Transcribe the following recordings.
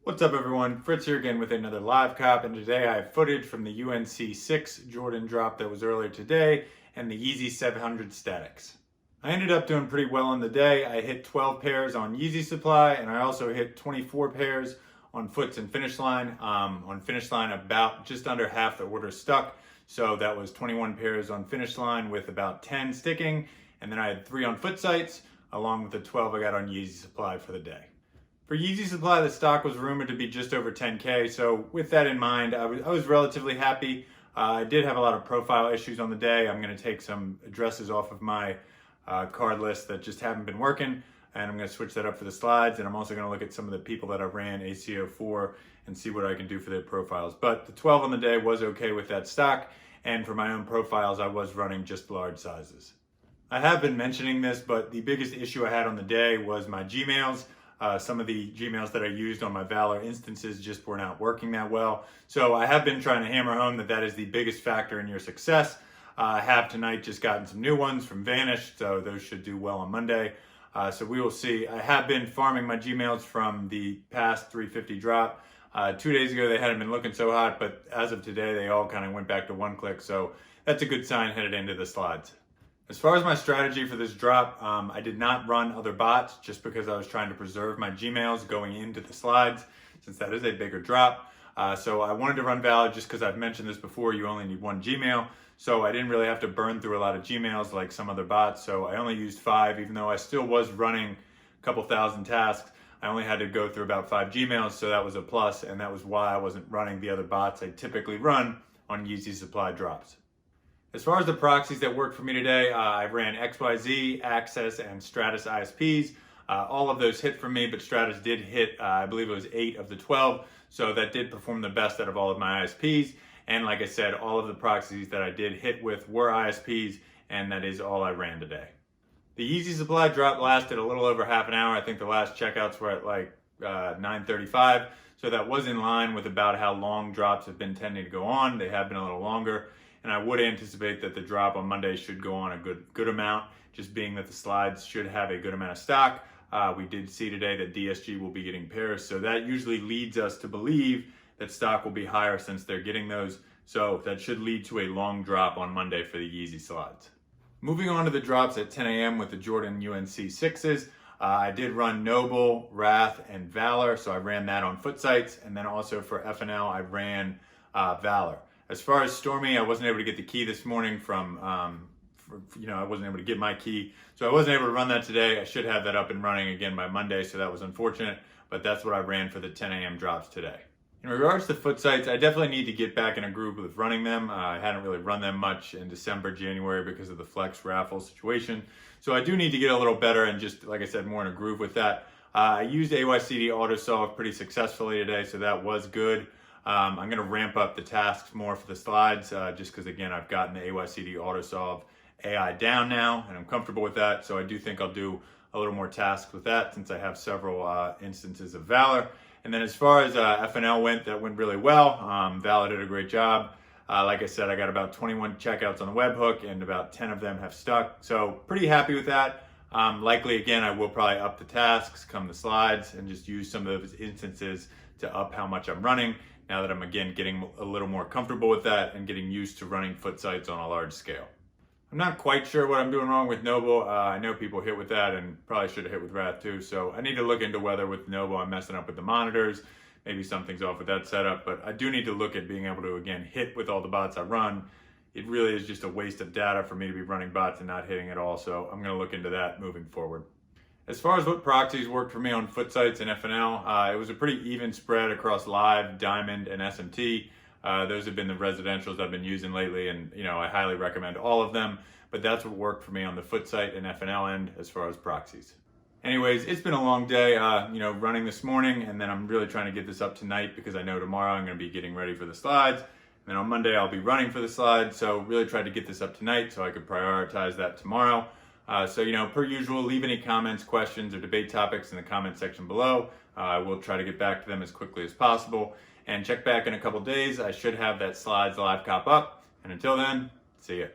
What's up everyone, Fritz here again with another live cop, and today I have footage from the UNC 6 Jordan drop that was earlier today and the Yeezy 700 Statics. I ended up doing pretty well on the day. I hit 12 pairs on Yeezy supply and I also hit 24 pairs on Foots and Finish Line. On Finish Line about just under half the order stuck, so that was 21 pairs on Finish Line with about 10 sticking, and then I had 3 on Footsites along with the 12 I got on Yeezy supply for the day. For Yeezy supply, the stock was rumored to be just over 10K, so with that in mind, I was relatively happy. I did have a lot of profile issues on the day. I'm going to take some addresses off of my card list that just haven't been working, and I'm going to switch that up for the slides, and I'm also going to look at some of the people that I ran ACO for and see what I can do for their profiles. But the 12 on the day was okay with that stock, and for my own profiles, I was running just large sizes. I have been mentioning this, but the biggest issue I had on the day was my Gmails. Some of the Gmails that I used on my Valor instances just were not working that well. So I have been trying to hammer home that is the biggest factor in your success. I have tonight just gotten some new ones from Vanish, so those should do well on Monday. So we will see. I have been farming my Gmails from the past 350 drop. 2 days ago they hadn't been looking so hot, but as of today they all kind of went back to one click. So that's a good sign headed into the slides. As far as my strategy for this drop, I did not run other bots just because I was trying to preserve my Gmails going into the slides, since that is a bigger drop. So I wanted to run Valor just because I've mentioned this before, you only need one Gmail. So I didn't really have to burn through a lot of Gmails like some other bots. So I only used 5, even though I still was running a couple thousand tasks. I only had to go through about 5 Gmails, so that was a plus, and that was why I wasn't running the other bots I typically run on Yeezy supply drops. As far as the proxies that worked for me today, I ran XYZ, Access, and Stratus ISPs. All of those hit for me, but Stratus did hit, I believe it was 8 of the 12, so that did perform the best out of all of my ISPs. And like I said, all of the proxies that I did hit with were ISPs, and that is all I ran today. The Yeezy supply drop lasted a little over half an hour. I think the last checkouts were at like 9:35, so that was in line with about how long drops have been tending to go on. They have been a little longer. And I would anticipate that the drop on Monday should go on a good amount, just being that the slides should have a good amount of stock. We did see today that DSG will be getting pairs, so that usually leads us to believe that stock will be higher since they're getting those. So that should lead to a long drop on Monday for the Yeezy slides. Moving on to the drops at 10 a.m. with the Jordan UNC 6s. I did run Noble, Wrath, and Valor, so I ran that on Footsites, and then also for FNL I ran Valor. As far as Stormy, I wasn't able to get the key this morning from, I wasn't able to get my key. So I wasn't able to run that today. I should have that up and running again by Monday, so that was unfortunate. But that's what I ran for the 10 a.m. drops today. In regards to Footsites, I definitely need to get back in a groove with running them. I hadn't really run them much in December, January because of the Flex raffle situation. So I do need to get a little better and just, like I said, more in a groove with that. I used AYCD Autosolve pretty successfully today, so that was good. I'm going to ramp up the tasks more for the slides just because, again, I've gotten the AYCD Autosolve AI down now and I'm comfortable with that. So I do think I'll do a little more tasks with that since I have several instances of Valor. And then as far as FNL went, that went really well. Valor did a great job. Like I said, I got about 21 checkouts on the webhook and about 10 of them have stuck. So pretty happy with that. Likely, again, I will probably up the tasks, come the slides, and just use some of those instances to up how much I'm running, now that I'm again getting a little more comfortable with that and getting used to running Footsites on a large scale. I'm not quite sure what I'm doing wrong with Noble. I know people hit with that and probably should have hit with Wrath too, so I need to look into whether with Noble I'm messing up with the monitors. Maybe something's off with that setup, but I do need to look at being able to again hit with all the bots I run. It really is just a waste of data for me to be running bots and not hitting at all, so I'm going to look into that moving forward. As far as what proxies worked for me on Footsites and FNL, it was a pretty even spread across Live, Diamond, and SMT. Those have been the residentials I've been using lately, and I highly recommend all of them, but that's what worked for me on the Footsite and FNL end as far as proxies. Anyways, it's been a long day, running this morning, and then I'm really trying to get this up tonight because I know tomorrow I'm going to be getting ready for the slides. And then on Monday I'll be running for the slides, so really tried to get this up tonight so I could prioritize that tomorrow. Per usual, leave any comments, questions, or debate topics in the comment section below. I will try to get back to them as quickly as possible. And check back in a couple days. I should have that slides live cop up. And until then, see ya.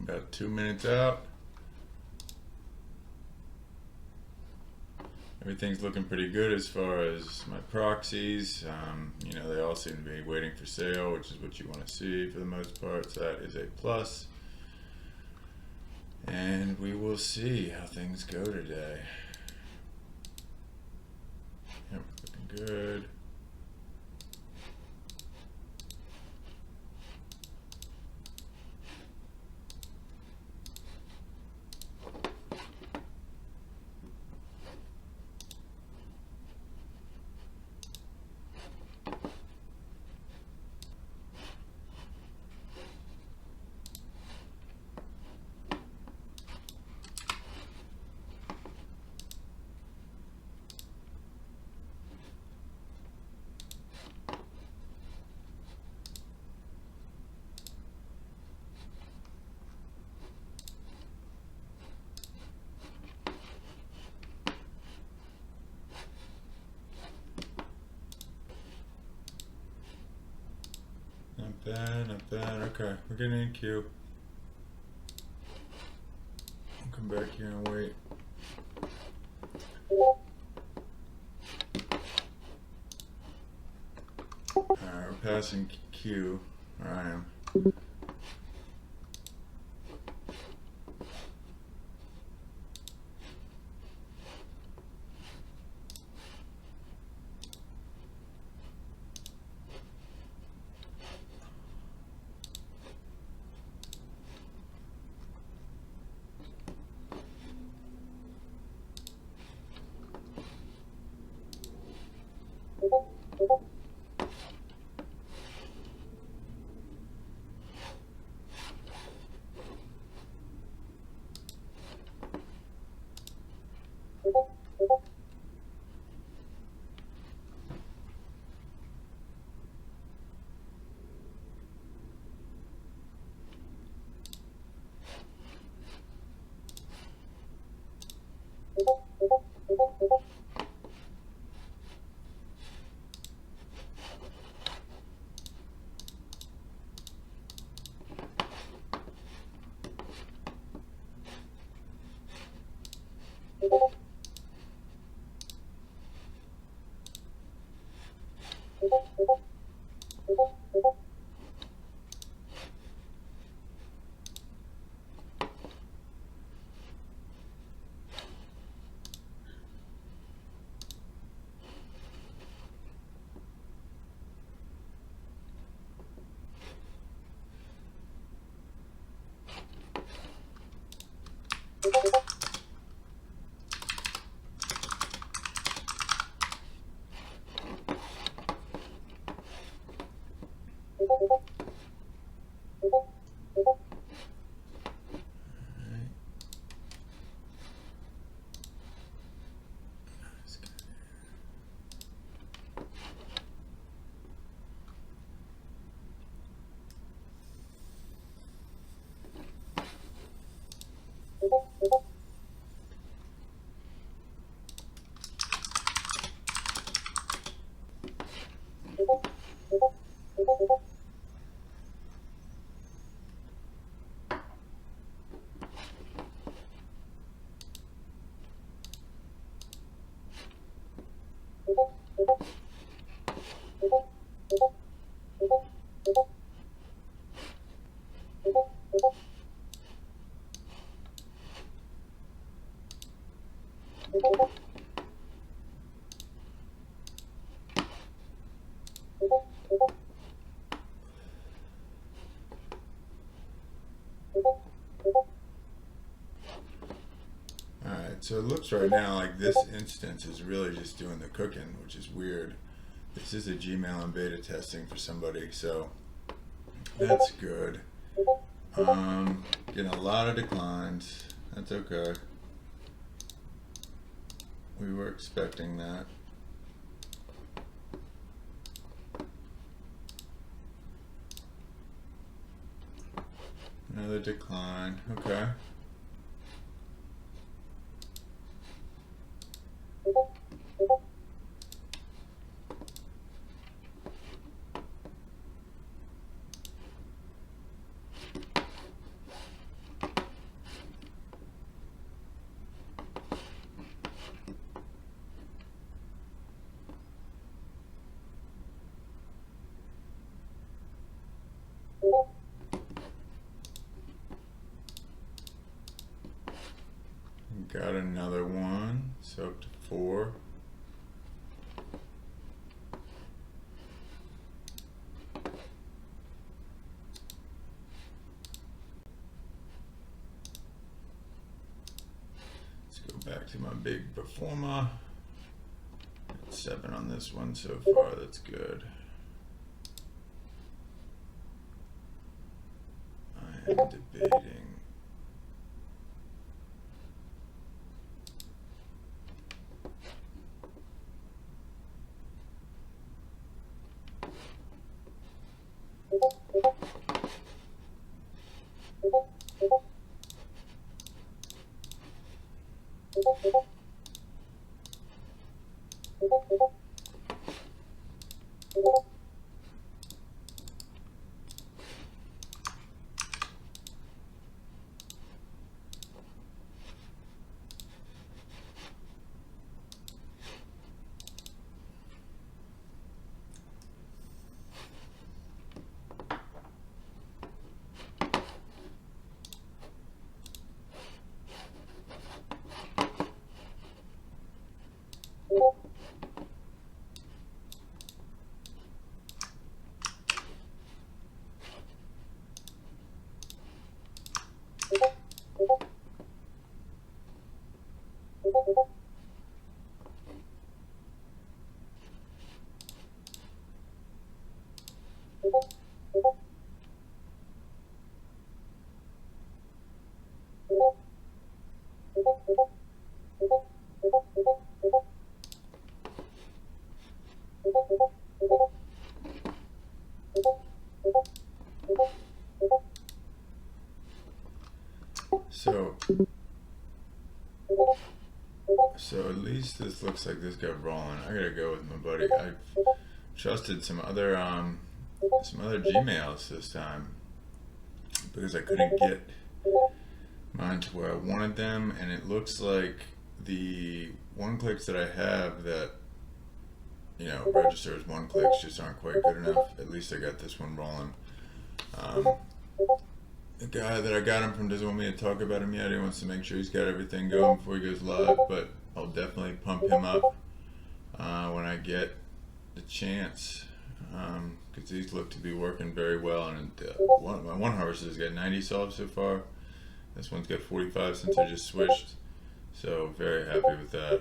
About 2 minutes out. Everything's looking pretty good as far as my proxies. You know, they all seem to be waiting for sale, which is what you want to see for the most part. So that is a plus. And we will see how things go today. Yep, looking good. Not bad, not bad. Okay, we're getting in queue. I'll come back here and wait. Alright, we're passing queue. Or I am. So it looks right now like this instance is really just doing the cooking, which is weird. This is a Gmail and beta testing for somebody, so that's good. Getting a lot of declines. That's okay. We were expecting that. Another decline. Okay. got another one, so up to 4. Let's go back to my big performer. 7 on this one so far, that's good. I am debating. So at least this looks like this got rolling. I gotta go with my buddy. I trusted some other Gmails this time because I couldn't get mine to where I wanted them, and it looks like the one-clicks that I have that register as one-clicks just aren't quite good enough. At least I got this one rolling. The guy that I got him from doesn't want me to talk about him yet. He wants to make sure he's got everything going before he goes live, but I'll definitely pump him up when I get the chance, because these look to be working very well. And my one harvester has got 90 solves so far. This one's got 45 since I just switched, so very happy with that.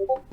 What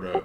up?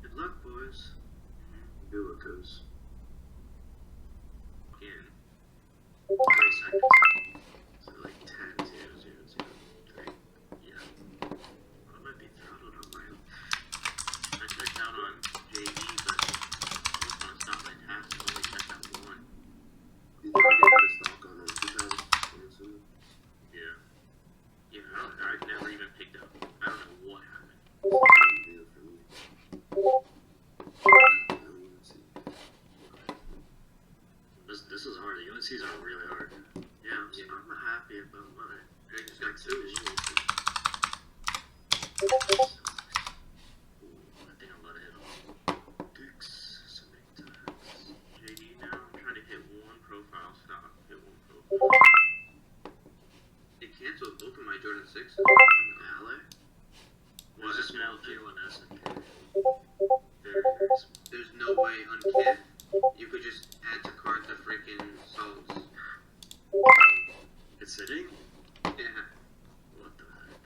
Good luck, boys. Glucose. In 30 seconds. So like 10, 0, 0, too. I think I'm about to hit on dicks so many times. JD now, I'm trying to hit one profile. Stop. Hit one profile. It canceled both of my Jordan 6 on the Alley. Well, it's a small J1S and K. There's no way on Kith you could just add to cart the freaking salts. It's sitting? Yeah. What the heck?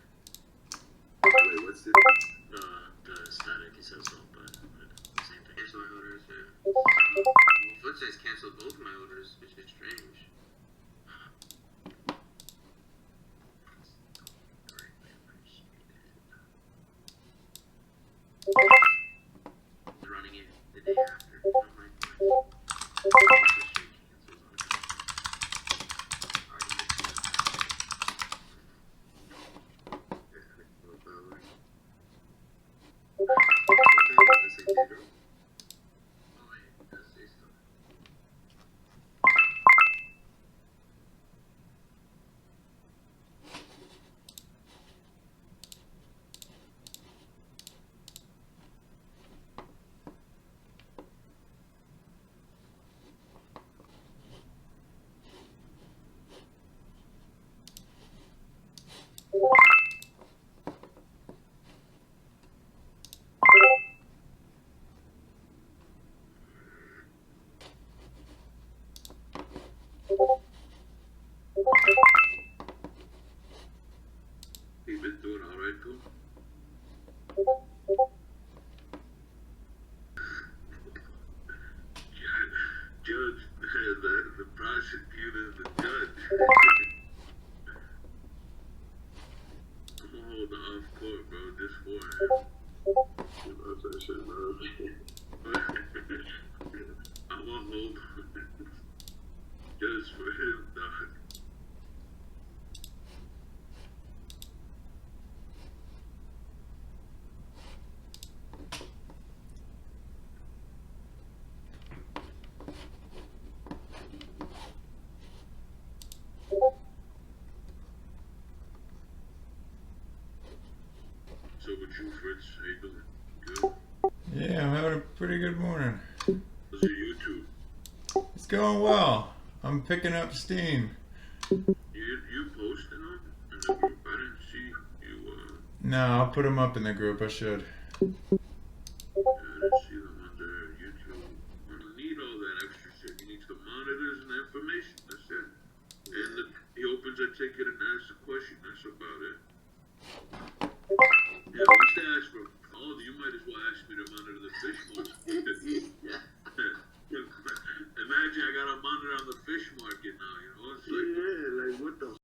Wait, what's it? The static, he says so, but same thing. Cancel my orders, yeah. Well, Footsites canceled both my orders, which is strange. Running it the day after. Oh my god. You been doing alright, too? Judge, the prosecutor, the judge. I'm gonna hold the off court, bro, just for him. You know that shit, bro. I'm gonna hold just for him, dog. So with you, Fritz, how you doing? Good? Yeah, I'm having a pretty good morning. How's your YouTube? It's going well. I'm picking up steam. You posting them in the group? I didn't see you, No, I'll put them up in the group. I should. I didn't see them on their YouTube. I don't need all that extra shit. He needs the monitors and the information. That's it. And he opens a ticket and asks a question. That's about it. Yeah, at least I asked for, oh, you might as well ask me to monitor the fish market. Imagine I got a monitor on the fish market now, you know? It's like, yeah, like what the